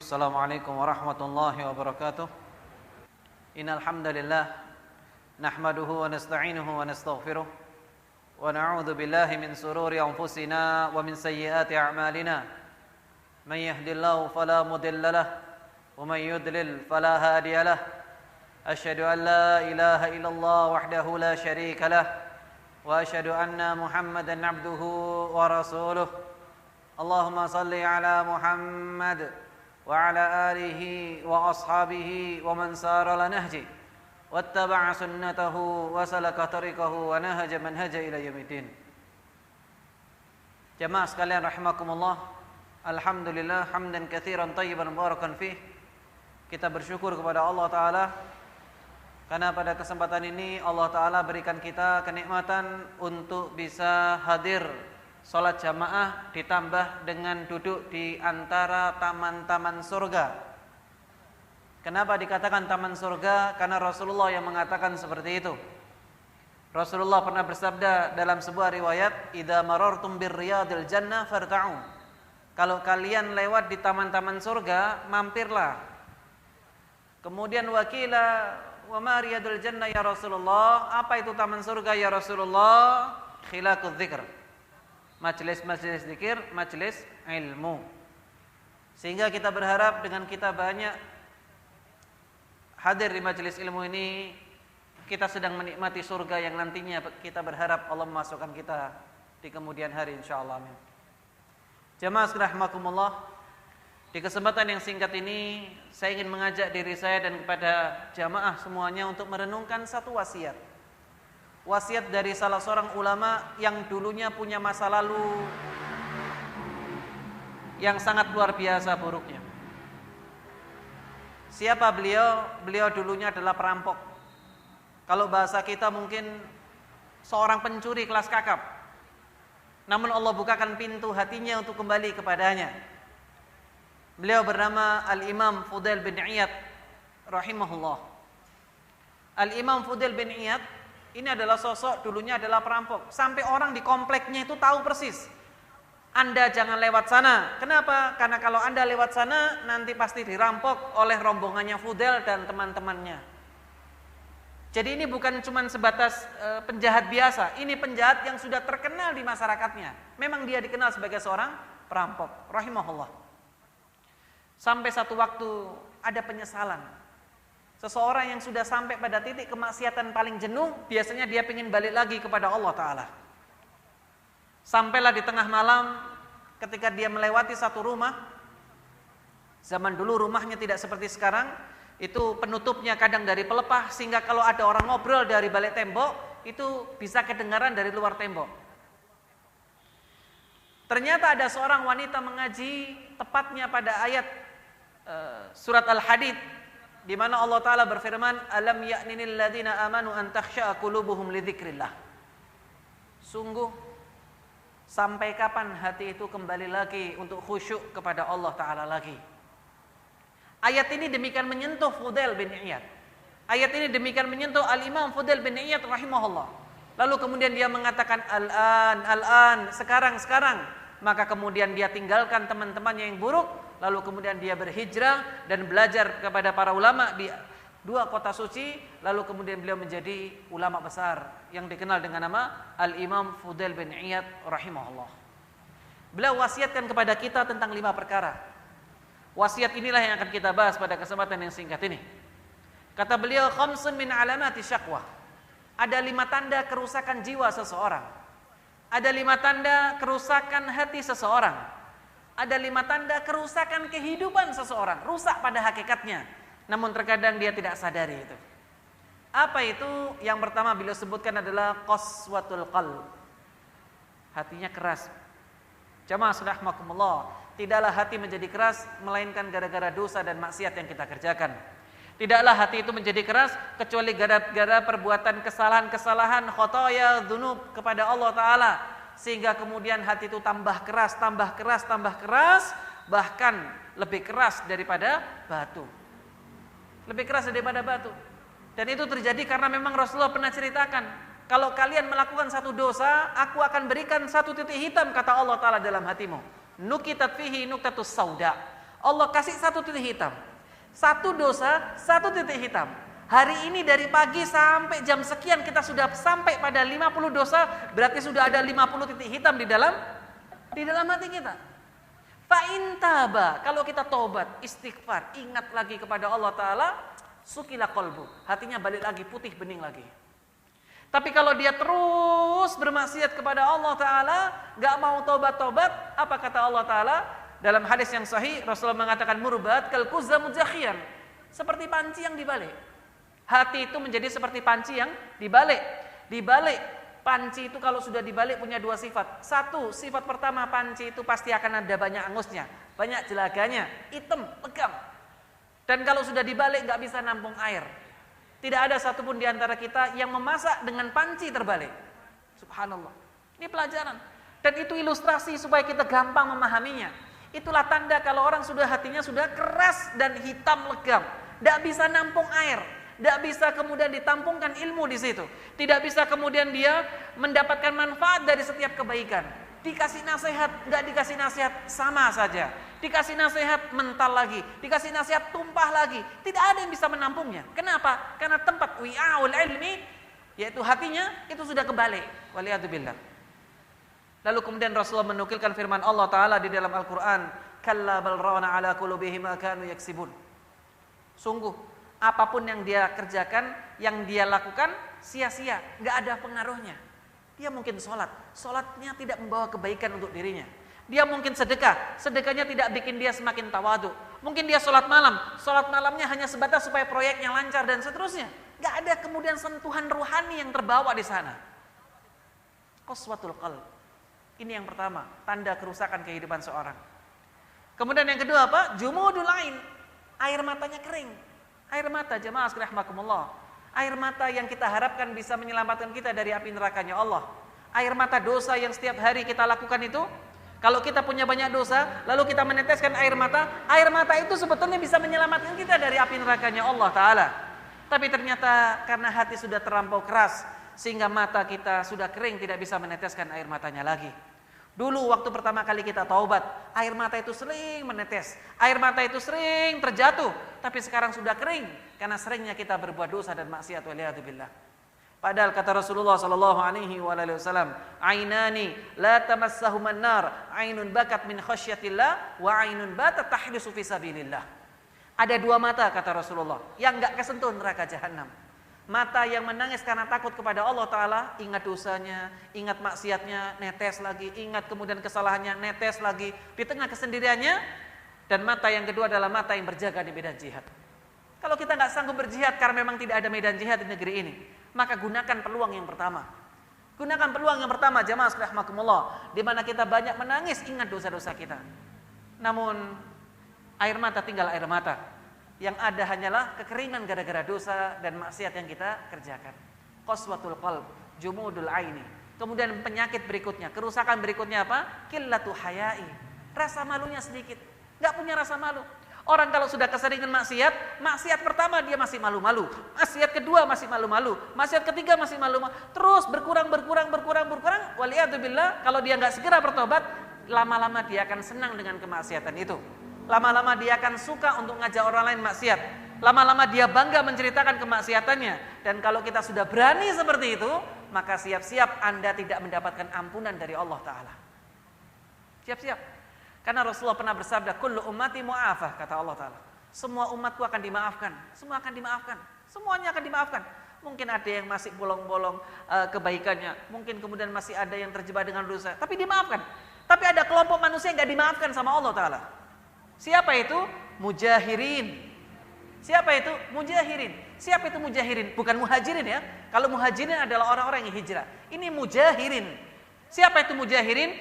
Assalamualaikum warahmatullahi wabarakatuh. Innal hamdalillah nahmaduhu wa nasta'inuhu wa nastaghfiruh wa na'udzu billahi min sururi anfusina wa min sayyiati a'malina. Man yahdihillahu fala mudilla lahu wa man yudlil fala hadiya lahu. Asyhadu an la ilaha illallah wahdahu la syarika lahu wa asyhadu anna Muhammadan 'abduhu wa rasuluh. Allahumma shalli ala Muhammad وعلى آله وأصحابه ومن سار على نهجه واتبع سنته وسلك طريقه ونهج منهج إلى يوم الدين. Jamaah sekalian rahimakumullah, alhamdulillah hamdan katsiran thayyiban mubarakan fih. Kita bersyukur kepada Allah Ta'ala karena pada kesempatan ini Allah Ta'ala berikan kita kenikmatan untuk bisa hadir salat jamaah ditambah dengan duduk di antara taman-taman surga. Kenapa dikatakan taman surga? Karena Rasulullah yang mengatakan seperti itu. Rasulullah pernah bersabda dalam sebuah riwayat, "Idza marartum birriyadil jannah farta'u." Kalau kalian lewat di taman-taman surga, mampirlah. Kemudian wakila, "Wa ma riyadul jannah ya Rasulullah?" Apa itu taman surga ya Rasulullah? Khilaqudz dzikr. Majelis-majelis zikir, majelis ilmu. Sehingga kita berharap dengan kita banyak hadir di majelis ilmu ini, kita sedang menikmati surga yang nantinya kita berharap Allah memasukkan kita di kemudian hari insyaallah. Amin. Jamaah rahimakumullah, di kesempatan yang singkat ini saya ingin mengajak diri saya dan kepada jamaah semuanya untuk merenungkan satu wasiat. Wasiat dari salah seorang ulama yang dulunya punya masa lalu yang sangat luar biasa buruknya. Siapa beliau? Beliau dulunya adalah perampok. Kalau bahasa kita mungkin seorang pencuri kelas kakap. Namun Allah bukakan pintu hatinya untuk kembali kepadanya. Beliau bernama Al-Imam Fudail bin Iyad rahimahullah. Al-Imam Fudail bin Iyad ini adalah sosok dulunya adalah perampok. Sampai orang di kompleknya itu tahu persis. Anda jangan lewat sana. Kenapa? Karena kalau Anda lewat sana nanti pasti dirampok oleh rombongannya Fudail dan teman-temannya. Jadi ini bukan cuma sebatas penjahat biasa. Ini penjahat yang sudah terkenal di masyarakatnya. Memang dia dikenal sebagai seorang perampok. Rahimahullah. Sampai satu waktu ada penyesalan. Seseorang yang sudah sampai pada titik kemaksiatan paling jenuh, biasanya dia ingin balik lagi kepada Allah Ta'ala. Sampailah di tengah malam ketika dia melewati satu rumah. Zaman dulu rumahnya tidak seperti sekarang, itu penutupnya kadang dari pelepah, sehingga kalau ada orang ngobrol dari balik tembok, itu bisa kedengaran dari luar tembok. Ternyata ada seorang wanita mengaji tepatnya pada ayat surat Al-Hadid, di mana Allah Ta'ala berfirman, "Alam ya'ninil ladzina amanu an takhsha'a qulubuhum li dzikrillah." Sungguh, sampai kapan hati itu kembali lagi untuk khusyuk kepada Allah Ta'ala lagi? Ayat ini demikian menyentuh Fudail bin Iyad. Ayat ini demikian menyentuh Al-Imam Fudail bin Iyad rahimahullah. Lalu kemudian dia mengatakan, Al-an, sekarang. Maka kemudian dia tinggalkan teman-temannya yang buruk. Lalu kemudian dia berhijrah dan belajar kepada para ulama di dua kota suci. Lalu kemudian beliau menjadi ulama besar yang dikenal dengan nama Al-Imam Fudail bin Iyad rahimahullah. Beliau wasiatkan kepada kita tentang 5 perkara. Wasiat inilah yang akan kita bahas pada kesempatan yang singkat ini. Kata beliau, khamsun min alamati syaqwa. Ada 5 tanda kerusakan jiwa seseorang. Ada 5 tanda kerusakan hati seseorang. Ada 5 tanda kerusakan kehidupan seseorang, rusak pada hakikatnya, namun terkadang dia tidak sadari itu. Apa itu? Yang pertama beliau sebutkan adalah qaswatul qalb. Hatinya keras. Jamaah rahimakumullah, tidaklah hati menjadi keras melainkan gara-gara dosa dan maksiat yang kita kerjakan. Tidaklah hati itu menjadi keras kecuali gara-gara perbuatan kesalahan-kesalahan, khotoya, dzunub kepada Allah Ta'ala. Sehingga kemudian hati itu tambah keras, bahkan lebih keras daripada batu. Lebih keras daripada batu. Dan itu terjadi karena memang Rasulullah pernah ceritakan, kalau kalian melakukan satu dosa, aku akan berikan satu titik hitam, kata Allah Ta'ala dalam hatimu. Nukitat fihi nuktatus sauda. Allah kasih satu titik hitam. Satu dosa, satu titik hitam. Hari ini dari pagi sampai jam sekian kita sudah sampai pada 50 dosa, berarti sudah ada 50 titik hitam di dalam hati kita. Fa'in taba, kalau kita tobat, istighfar, ingat lagi kepada Allah Ta'ala, sukila qalbu, hatinya balik lagi, putih bening lagi. Tapi kalau dia terus bermaksiat kepada Allah Ta'ala, gak mau tobat-tobat, apa kata Allah Ta'ala? Dalam hadis yang sahih, Rasulullah mengatakan murbat kal kuzza mujakhiyan, seperti panci yang dibalik. Hati itu menjadi seperti panci yang dibalik. Dibalik panci itu kalau sudah dibalik punya dua sifat. Satu, sifat pertama, panci itu pasti akan ada banyak angusnya, banyak jelaganya, hitam, legam. Dan kalau sudah dibalik nggak bisa nampung air. Tidak ada satupun di antara kita yang memasak dengan panci terbalik. Subhanallah. Ini pelajaran. Dan itu ilustrasi supaya kita gampang memahaminya. Itulah tanda kalau orang sudah hatinya sudah keras dan hitam legam, nggak bisa nampung air. Tidak bisa kemudian ditampungkan ilmu di situ. Tidak bisa kemudian dia mendapatkan manfaat dari setiap kebaikan. Dikasih nasihat, nggak dikasih nasihat sama saja. Dikasih nasihat mental lagi, dikasih nasihat tumpah lagi. Tidak ada yang bisa menampungnya. Kenapa? Karena tempat wi'aul ilmi, yaitu hatinya, itu sudah kebalik. Waliyadzubillah. Lalu kemudian Rasulullah menukilkan firman Allah Ta'ala di dalam Al-Quran, kalla bal rana ala qulubihim ma kanu yaksibun. Sungguh apapun yang dia kerjakan, yang dia lakukan sia-sia, nggak ada pengaruhnya. Dia mungkin sholatnya tidak membawa kebaikan untuk dirinya. Dia mungkin sedekah, sedekahnya tidak bikin dia semakin tawadu. Mungkin dia sholat malamnya hanya sebatas supaya proyeknya lancar dan seterusnya. Nggak ada kemudian sentuhan ruhani yang terbawa di sana. Qaswatul qalb. Ini yang pertama, tanda kerusakan kehidupan seorang. Kemudian yang kedua apa? Jumudul ain. Air matanya kering. Air mata, jemaah sekalian rahimakumullah. Air mata yang kita harapkan bisa menyelamatkan kita dari api nerakanya Allah. Air mata dosa yang setiap hari kita lakukan itu, kalau kita punya banyak dosa, lalu kita meneteskan air mata itu sebetulnya bisa menyelamatkan kita dari api nerakanya Allah Ta'ala. Tapi ternyata karena hati sudah terlampau keras, sehingga mata kita sudah kering, tidak bisa meneteskan air matanya lagi. Dulu waktu pertama kali kita taubat, air mata itu sering menetes, air mata itu sering terjatuh, tapi sekarang sudah kering karena seringnya kita berbuat dosa dan maksiat, waliyadzubillah. Padahal kata Rasulullah sallallahu alaihi wasallam, ainani la tamassahuman nar, ainun bakat min khasyatillah wa ainun batat tahdisu fi sabilillah. Ada dua mata kata Rasulullah yang enggak kesentuh neraka jahanam. Mata yang menangis karena takut kepada Allah Ta'ala, ingat dosanya, ingat maksiatnya, netes lagi, ingat kemudian kesalahannya, netes lagi, di tengah kesendiriannya. Dan mata yang kedua adalah mata yang berjaga di medan jihad. Kalau kita nggak sanggup berjihad karena memang tidak ada medan jihad di negeri ini, maka gunakan peluang yang pertama. Gunakan peluang yang pertama, jamaah sekalian rahimakumullah, di mana kita banyak menangis, ingat dosa-dosa kita. Namun air mata tinggal air mata. Yang ada hanyalah kekeringan gara-gara dosa dan maksiat yang kita kerjakan. Qaswatul qalb, jumudul aini. Kemudian penyakit berikutnya, kerusakan berikutnya apa? Qillatu haya'i. Rasa malunya sedikit. Enggak punya rasa malu. Orang kalau sudah keseringan maksiat pertama dia masih malu-malu. Maksiat kedua masih malu-malu. Maksiat ketiga masih malu-malu. Terus berkurang. Waliyadzubillah, kalau dia enggak segera bertobat, lama-lama dia akan senang dengan kemaksiatan itu. Lama-lama dia akan suka untuk ngajak orang lain maksiat. Lama-lama dia bangga menceritakan kemaksiatannya. Dan kalau kita sudah berani seperti itu, maka siap-siap Anda tidak mendapatkan ampunan dari Allah Ta'ala. Siap-siap. Karena Rasulullah pernah bersabda, kullu ummati mu'afah, kata Allah Ta'ala. Semua umatku akan dimaafkan. Semua akan dimaafkan. Semuanya akan dimaafkan. Mungkin ada yang masih bolong-bolong kebaikannya. Mungkin kemudian masih ada yang terjebak dengan dosa. Tapi dimaafkan. Tapi ada kelompok manusia yang gak dimaafkan sama Allah Ta'ala. Siapa itu? Mujahirin. Siapa itu? Mujahirin. Siapa itu mujahirin? Bukan muhajirin ya. Kalau muhajirin adalah orang-orang yang hijrah. Ini mujahirin. Siapa itu mujahirin?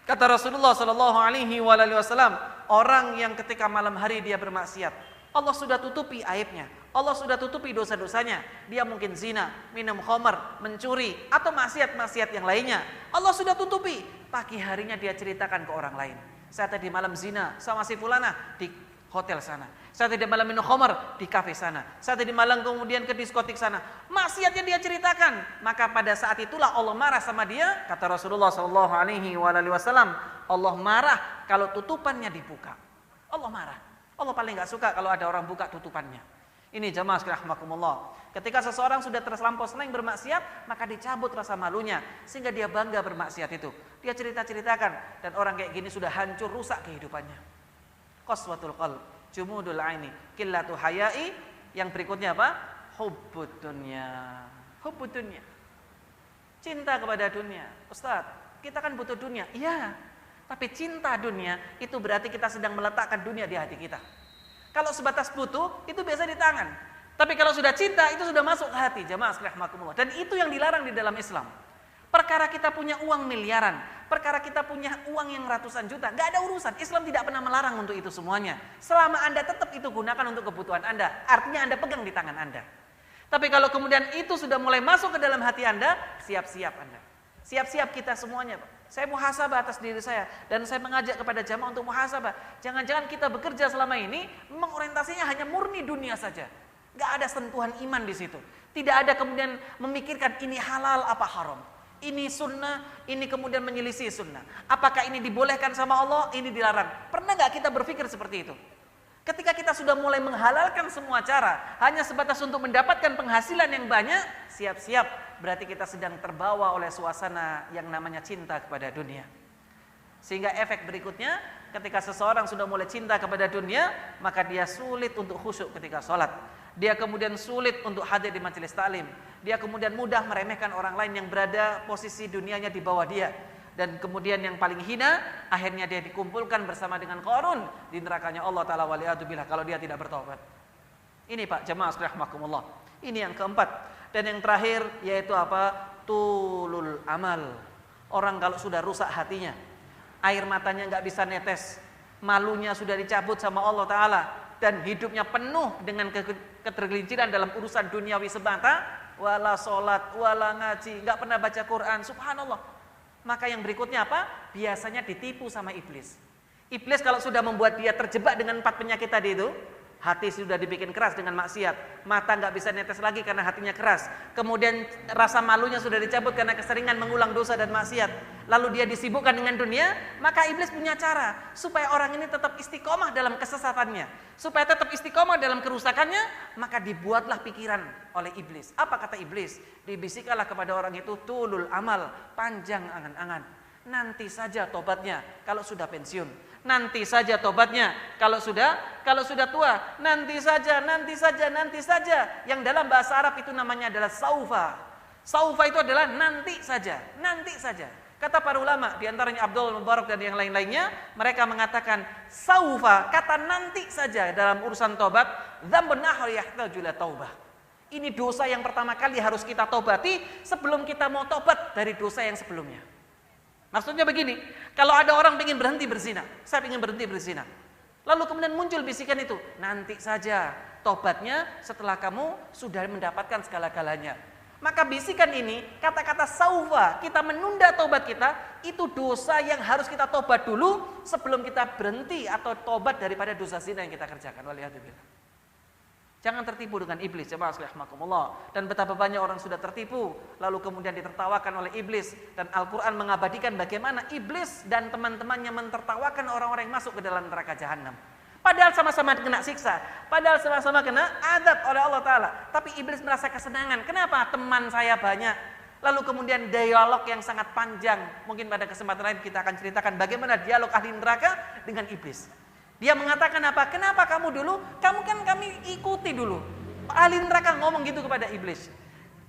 Kata Rasulullah sallallahu alaihi wasallam, orang yang ketika malam hari dia bermaksiat, Allah sudah tutupi aibnya. Allah sudah tutupi dosa-dosanya. Dia mungkin zina, minum khamar, mencuri atau maksiat-maksiat yang lainnya. Allah sudah tutupi. Pagi harinya dia ceritakan ke orang lain. Saya tadi malam zina sama si fulana di hotel sana. Saya tadi malam minum khamar di kafe sana. Saya tadi malam kemudian ke diskotik sana. Maksiatnya dia ceritakan. Maka pada saat itulah Allah marah sama dia. Kata Rasulullah sallallahu alaihi wasallam, Allah marah kalau tutupannya dibuka. Allah marah. Allah paling nggak suka kalau ada orang buka tutupannya. Ini jamaah sekalian rahimakumullah. Ketika seseorang sudah terlampau sering bermaksiat, maka dicabut rasa malunya sehingga dia bangga bermaksiat itu. Dia cerita-ceritakan dan orang kayak gini sudah hancur, rusak kehidupannya. Qaswatul qalb, jumudul aini, qillatu hayai. Yang berikutnya apa? Hubbud dunya. Hubbud dunya. Cinta kepada dunia. Ustaz, kita kan butuh dunia. Iya. Tapi cinta dunia itu berarti kita sedang meletakkan dunia di hati kita. Kalau sebatas butuh, itu biasa di tangan. Tapi kalau sudah cinta, itu sudah masuk ke hati. Jamaah sekalian rahimakumullah. Dan itu yang dilarang di dalam Islam. Perkara kita punya uang miliaran, perkara kita punya uang yang ratusan juta, nggak ada urusan. Islam tidak pernah melarang untuk itu semuanya. Selama Anda tetap itu gunakan untuk kebutuhan Anda, artinya Anda pegang di tangan Anda. Tapi kalau kemudian itu sudah mulai masuk ke dalam hati Anda, siap-siap Anda. Siap-siap kita semuanya, Pak. Saya muhasabah atas diri saya dan saya mengajak kepada jamaah untuk muhasabah. Jangan-jangan kita bekerja selama ini memang orientasinya hanya murni dunia saja. Gak ada sentuhan iman di situ. Tidak ada kemudian memikirkan ini halal apa haram. Ini sunnah, ini kemudian menyelisih sunnah. Apakah ini dibolehkan sama Allah, ini dilarang. Pernah gak kita berpikir seperti itu? Ketika kita sudah mulai menghalalkan semua cara hanya sebatas untuk mendapatkan penghasilan yang banyak, siap-siap berarti kita sedang terbawa oleh suasana yang namanya cinta kepada dunia. Sehingga efek berikutnya, ketika seseorang sudah mulai cinta kepada dunia, maka dia sulit untuk khusyuk ketika sholat. Dia kemudian sulit untuk hadir di majelis taklim. Dia kemudian mudah meremehkan orang lain yang berada posisi dunianya di bawah dia. Dan kemudian yang paling hina, akhirnya dia dikumpulkan bersama dengan Qarun di nerakanya Allah Ta'ala waliyatubillah kalau dia tidak bertobat. Ini Pak jamaah sekalian rahimakumullah. Ini yang keempat. Dan yang terakhir yaitu apa? Tulul amal. Orang kalau sudah rusak hatinya, air matanya nggak bisa netes, malunya sudah dicabut sama Allah Ta'ala, dan hidupnya penuh dengan ketergelinciran dalam urusan duniawi semata, wala sholat, wala ngaji, nggak pernah baca Quran, subhanallah. Maka yang berikutnya apa? Biasanya ditipu sama iblis. Iblis kalau sudah membuat dia terjebak dengan 4 penyakit tadi itu, hati sudah dibikin keras dengan maksiat, mata nggak bisa netes lagi karena hatinya keras, kemudian rasa malunya sudah dicabut karena keseringan mengulang dosa dan maksiat, lalu dia disibukkan dengan dunia, maka iblis punya cara supaya orang ini tetap istiqomah dalam kesesatannya, supaya tetap istiqomah dalam kerusakannya, maka dibuatlah pikiran oleh iblis. Apa kata iblis? Dibisikkanlah kepada orang itu, tulul amal, panjang angan-angan, nanti saja tobatnya kalau sudah pensiun. Nanti saja tobatnya kalau sudah tua, nanti saja. Yang dalam bahasa Arab itu namanya adalah saufa. Saufa itu adalah nanti saja. Kata para ulama, di antaranya Abdul Mubarak dan yang lain-lainnya, mereka mengatakan saufa, kata nanti saja dalam urusan tobat, dzambun nahar yahtaju ila taubah. Ini dosa yang pertama kali harus kita tobati sebelum kita mau tobat dari dosa yang sebelumnya. Maksudnya begini, kalau ada orang ingin berhenti berzina, saya ingin berhenti berzina. Lalu kemudian muncul bisikan itu, nanti saja tobatnya setelah kamu sudah mendapatkan segala-galanya. Maka bisikan ini, kata-kata saufa, kita menunda tobat kita, itu dosa yang harus kita tobat dulu sebelum kita berhenti atau tobat daripada dosa zina yang kita kerjakan. Waliyadzubillah. Jangan tertipu dengan iblis, jemaah sekalian rahimakumullah. Dan betapa banyak orang sudah tertipu, lalu kemudian ditertawakan oleh iblis. Dan Al-Quran mengabadikan bagaimana iblis dan teman-temannya mentertawakan orang-orang yang masuk ke dalam neraka jahanam. Padahal sama-sama kena siksa, padahal sama-sama kena adab oleh Allah Ta'ala. Tapi iblis merasa kesenangan. Kenapa? Teman saya banyak. Lalu kemudian dialog yang sangat panjang. Mungkin pada kesempatan lain kita akan ceritakan bagaimana dialog ahli neraka dengan iblis. Dia mengatakan apa? Kenapa kamu dulu? Kamu kan kami ikuti dulu. Ahli neraka ngomong gitu kepada iblis.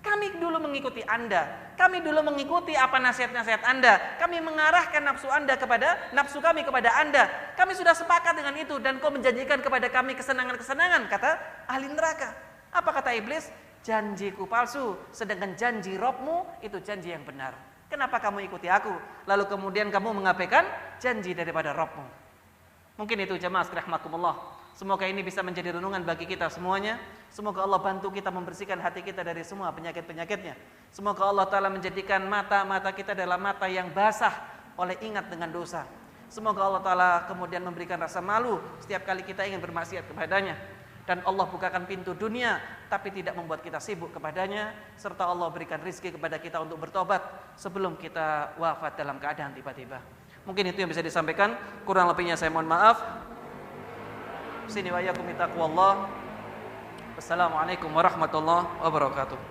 Kami dulu mengikuti Anda. Kami dulu mengikuti apa nasihat-nasihat Anda. Kami mengarahkan nafsu kami kepada Anda. Kami sudah sepakat dengan itu dan kau menjanjikan kepada kami kesenangan-kesenangan, kata ahli neraka. Apa kata iblis? Janjiku palsu, sedangkan janji Rabbmu itu janji yang benar. Kenapa kamu ikuti aku? Lalu kemudian kamu mengabaikan janji daripada Rabbmu. Mungkin itu jemaah sekalian rahimakumullah. Semoga ini bisa menjadi renungan bagi kita semuanya. Semoga Allah bantu kita membersihkan hati kita dari semua penyakit-penyakitnya. Semoga Allah Ta'ala menjadikan mata-mata kita adalah mata yang basah oleh ingat dengan dosa. Semoga Allah Ta'ala kemudian memberikan rasa malu setiap kali kita ingin bermaksiat kepadanya. Dan Allah bukakan pintu dunia tapi tidak membuat kita sibuk kepadanya. Serta Allah berikan rizki kepada kita untuk bertobat sebelum kita wafat dalam keadaan tiba-tiba. Mungkin itu yang bisa disampaikan, kurang lebihnya saya mohon maaf. Sini wa iyyakum bi taqwallah. Wassalamualaikum warahmatullahi wabarakatuh.